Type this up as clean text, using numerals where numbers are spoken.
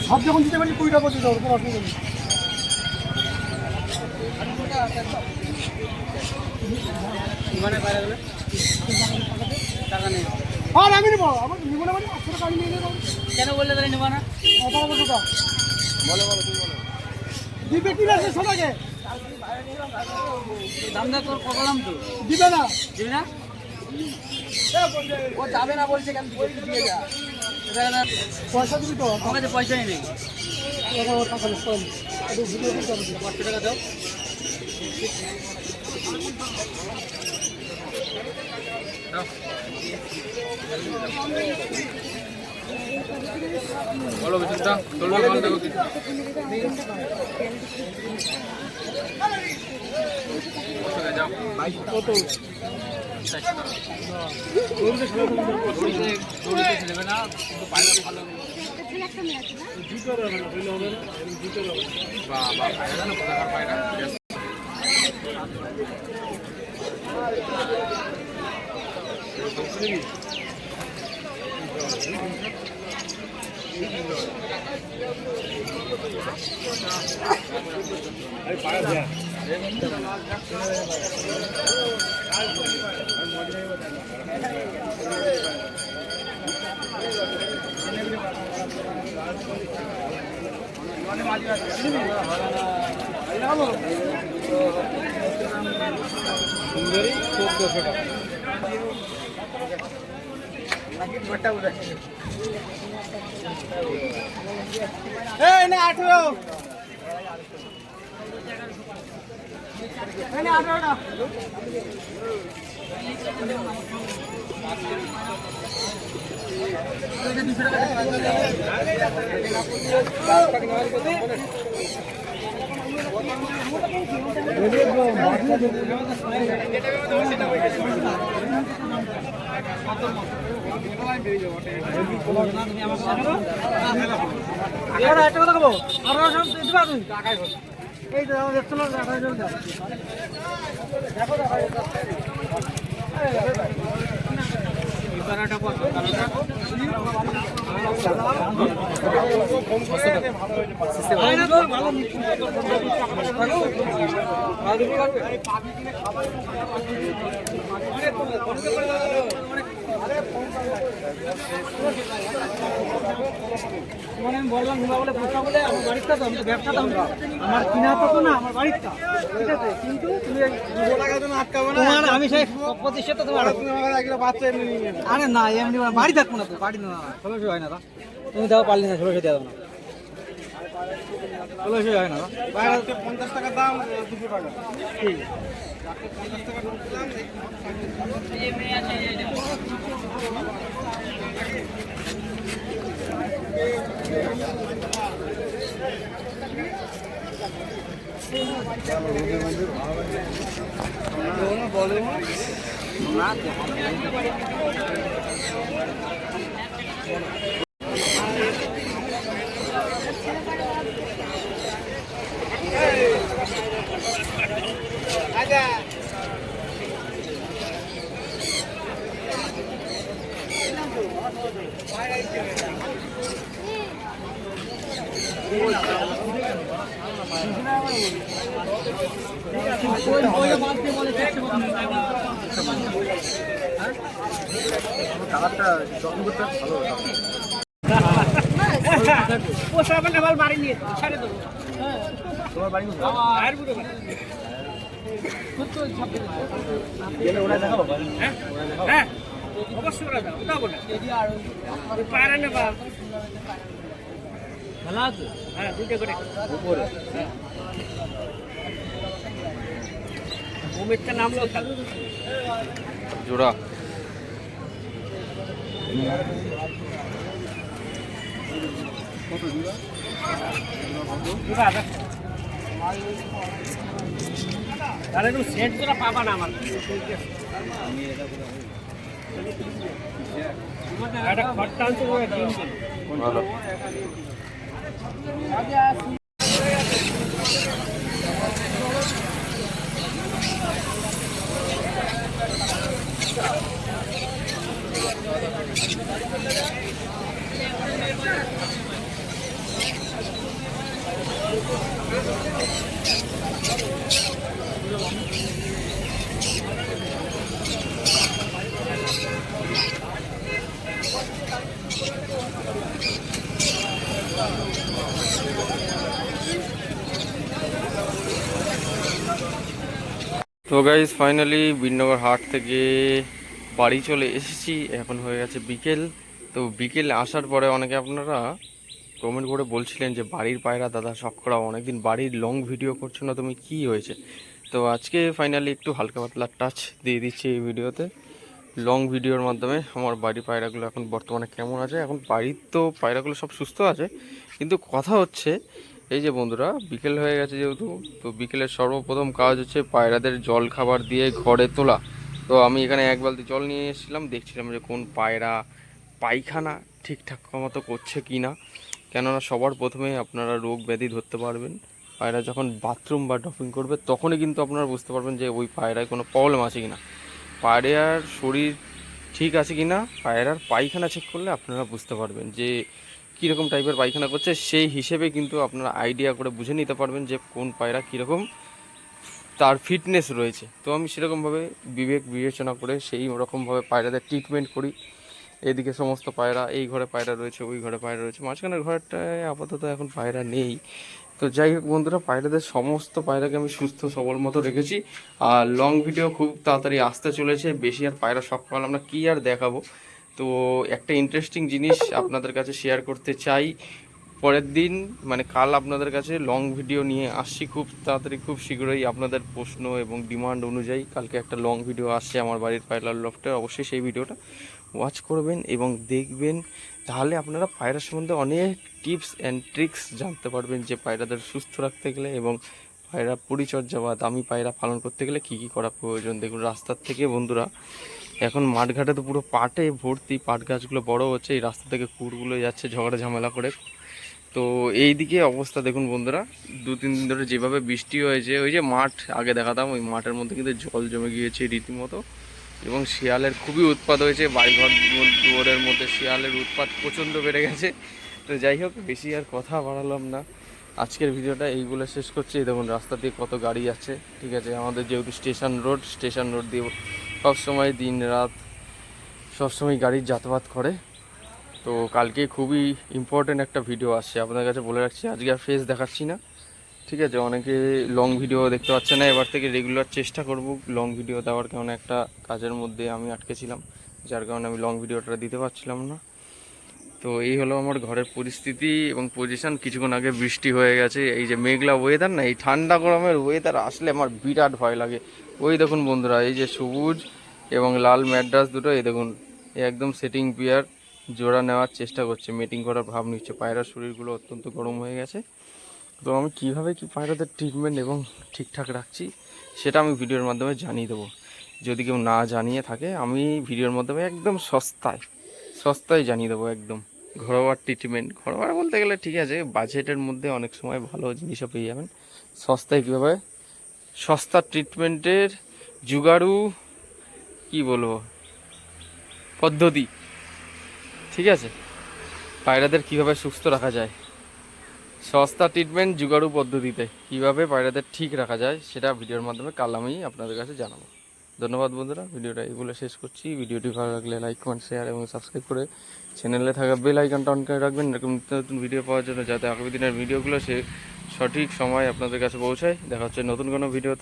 সব যখন দিতে পারি 20 টাকা দিতে হবে, কোনো অসুবিধা নেই। আর আমি নেবো, আমার নিবো না মানে 500 টাকা আমি নিয়ে নেবো। কেন বললে তাহলে নেবো না? দিবে কি না সবাইকে? দাম দা তোর কলাম তো দিবে না, দিবি না? ও যাবে না বলছে, কেন দিয়ে যা। পয়সা দিবি তো? আমার কাছে পয়সাই নেই। টাকা নেই, 500 টাকা দাও। বলো বিচিত্রা, চলবে মাল দেখো কি? যাও কত? দড়িতে নেবে না, কিন্তু পায়রা ভালো। বাবা পায়রা না, কোথাকার পায়রা? সুন্দরী 1400 টাকা। এই না 18, এই না 18টা। এই তো আমাদের দেখছো না, মানে আমি বললাম নিবা বলে পোষা বলে আমার বাড়িটা তো, আমি তো ব্যবসা তো আমার কিনা তো না, আমার বাড়িটা ঠিক আছে, কিন্তু তুমি 200 টাকা তো আটকাবো না তোমার, আমি সেই প্রতিষ্ঠা তো তোমার বাচ্চা এমনি নিয়ে নেবে। আরে না এমনি বাড়ি থাকবো না তো, বাড়ি না 1600 হয় না, তুমি দাও পারলি না 1600 দিয়ে দাও না, 1600 হয় না, 50 টাকা দাম 200 টাকা ঠিক আছে। হ্যাঁ অবশ্যই ওরা দাও ওটা বলে পায়রা নেবা ভালো আছে হ্যাঁ দুটো করে উপরে ওমেরটা নামলো তাহলে জোড়া তাহলে তুমি সেট জোড়া পাবা না আমার একটা খট্টা আনছো ভালো। তো গাইজ ফাইনালি বিননগর হাট থেকে বাড়ি চলে এসেছি। এখন হয়ে গেছে বিকেল। তো বিকেল আসার পরে অনেকে আপনারা কমেন্ট করে বলছিলেন যে বাড়ির পায়রা দাদা শখ করা, অনেকদিন বাড়ির লং ভিডিও করছো না তুমি, কি হয়েছে? তো আজকে ফাইনালি একটু হালকা পাতলা টাচ দিয়ে দিচ্ছি এই ভিডিওতে, লং ভিডিওর মাধ্যমে আমার বাড়ির পায়রাগুলো এখন বর্তমানে কেমন আছে। এখন বাড়ির তো পায়রাগুলো সব সুস্থ আছে, কিন্তু কথা হচ্ছে এই যে বন্ধুরা বিকেল হয়ে গেছে যেহেতু, তো বিকেলের সর্বপ্রথম কাজ হচ্ছে পায়রাদের জল খাবার দিয়ে ঘরে তোলা। তো আমি এখানে এক বালতি জল নিয়ে এসেছিলাম, দেখছিলাম যে কোন পায়রা পায়খানা ঠিকঠাক মতো করছে কি না। কেননা সবার প্রথমে আপনারা রোগ ব্যাধি ধরতে পারবেন পায়রা যখন বাথরুম বা ড্রপিং করবে, তখনই কিন্তু আপনারা বুঝতে পারবেন যে ওই পায়রায় কোনো প্রবলেম আছে কি না, পায়রার শরীর ঠিক আছে কি না। পায়রার পায়খানা চেক করলে আপনারা বুঝতে পারবেন যে কীরকম টাইপের পায়খানা করছে, সেই হিসেবে কিন্তু আপনারা আইডিয়া করে বুঝে নিতে পারবেন যে কোন পায়রা কীরকম তার ফিটনেস রয়েছে। তো আমি সেরকমভাবে বিবেক বিবেচনা করে সেই রকমভাবে পায়রাদের ট্রিটমেন্ট করি। এদিকে সমস্ত পায়রা, এই ঘরে পায়রা রয়েছে, ওই ঘরে পায়রা রয়েছে, মাঝখানের ঘরটায় আপাতত এখন পায়রা নেই। তো যাই হোক বন্ধুরা, পায়রাদের সমস্ত পায়রাকে আমি সুস্থ সবল মতো রেখেছি। আর লং ভিডিও খুব তাড়াতাড়ি আসতে চলেছে, বেশি আর পায়রা শখ পালাম না, কী আর দেখাবো। তো একটা ইন্টারেস্টিং জিনিস আপনাদের কাছে শেয়ার করতে চাই। পরের দিন মানে কাল আপনাদের কাছে লং ভিডিও নিয়ে আসছি খুব তাড়াতাড়ি, খুব শীঘ্রই। আপনাদের প্রশ্ন এবং ডিমান্ড অনুযায়ী কালকে একটা লং ভিডিও আসছে আমার বাড়ির পায়রার লফটে। অবশ্যই সেই ভিডিওটা ওয়াচ করবেন এবং দেখবেন, তাহলে আপনারা পায়রা সম্বন্ধে অনেক টিপস অ্যান্ড ট্রিক্স জানতে পারবেন যে পায়রাদের সুস্থ রাখতে গেলে এবং পায়রা পরিচর্যা বা দামি পায়রা পালন করতে গেলে কী কী করা প্রয়োজন। দেখুন রাস্তার থেকে বন্ধুরা এখন মাঠঘাটে তো পুরো পাটে ভর্তি, পাট গাছগুলো বড় হচ্ছে, এই রাস্তা থেকে কুড়গুলো যাচ্ছে ঝগড়া ঝামেলা করে। তো এই দিকে অবস্থা দেখুন বন্ধুরা, 2-3 দিন ধরে যেভাবে বৃষ্টি হয়েছে, ওই যে মাঠ আগে দেখাতাম, ওই মাঠের মধ্যে কিন্তু জল জমে গিয়েছে রীতিমতো, এবং শিয়ালের খুবই উৎপাত হয়েছে। বাড়িঘর দুয়ারের মধ্যে শিয়ালের উৎপাত প্রচণ্ড বেড়ে গেছে। তো যাই হোক, বেশি আর কথা বাড়ালাম না, আজকের ভিডিওটা এইগুলো শেষ করছি। দেখুন রাস্তা দিয়ে কত গাড়ি আছে, ঠিক আছে। আমাদের যেহেতু স্টেশন রোড দিয়ে সবসময় দিন রাত সবসময় গাড়ি যাতায়াত করে। তো কালকে খুবই ইম্পর্টেন্ট একটা ভিডিও আসছে, আপনাদের কাছে বলে রাখছি। আজকে আর ফেস দেখাচ্ছি না, ঠিক আছে। অনেকে লং ভিডিও দেখতে পাচ্ছে না, এবার থেকে রেগুলার চেষ্টা করব লং ভিডিও দেওয়ার, কারণ একটা কাজের মধ্যে আমি আটকেছিলাম, যার কারণে আমি লং ভিডিওটা দিতে পারছিলাম না। তো এই হলো আমার ঘরের পরিস্থিতি এবং পজিশন। কিছুক্ষণ আগে বৃষ্টি হয়ে গেছে, এই যে মেঘলা ওয়েদার না, এই ঠান্ডা গরমের ওয়েদার আসলে আমার বিরাট ভয় লাগে। ওই দেখুন বন্ধুরা, এই যে সবুজ এবং লাল ম্যাড্রাস দুটো, এই দেখুন একদম সেটিং পেয়ার জোড়া নেওয়ার চেষ্টা করছে, মিটিং করার ভাব নিচ্ছে। পায়রার শরীরগুলো অত্যন্ত গরম হয়ে গেছে। তো আমি কীভাবে কি পায়রাদের ট্রিটমেন্ট এবং ঠিকঠাক রাখছি সেটা আমি ভিডিওর মাধ্যমে জানিয়ে দেবো। যদি কেউ না জানিয়ে থাকে, আমি ভিডিওর মাধ্যমে একদম সস্তায় জানিয়ে দেবো। একদম ঘরোয়া ট্রিটমেন্ট, ঘরোয়া বলতে গেলে ঠিক আছে, বাজেটের মধ্যে অনেক সময় ভালো জিনিসও পেয়ে যাবেন। সস্তায় কীভাবে, সস্তা ট্রিটমেন্টের জুগাড়ু কি বলবো পদ্ধতি, ঠিক আছে। পায়রাদের কীভাবে সুস্থ রাখা যায়, সস্তা ট্রিটমেন্ট জুগাড়ু পদ্ধতিতে কীভাবে পায়রাদের ঠিক রাখা যায়, সেটা ভিডিওর মাধ্যমে কাল আমি আপনাদের কাছে জানাবো। ধন্যবাদ বন্ধুরা, ভিডিওটা এইগুলো শেষ করছি। ভিডিওটি ভালো লাগলে লাইক কমেন্ট শেয়ার এবং সাবস্ক্রাইব করে চ্যানেলে থাকা বেল আইকনটা অন করে রাখবেন, এরকম নিত্য নতুন ভিডিও পাওয়ার জন্য, যাতে আগামী দিনের ভিডিওগুলো সঠিক সময় আপনাদের কাছে পৌঁছায়। দেখা হচ্ছে নতুন কোনো ভিডিওতে।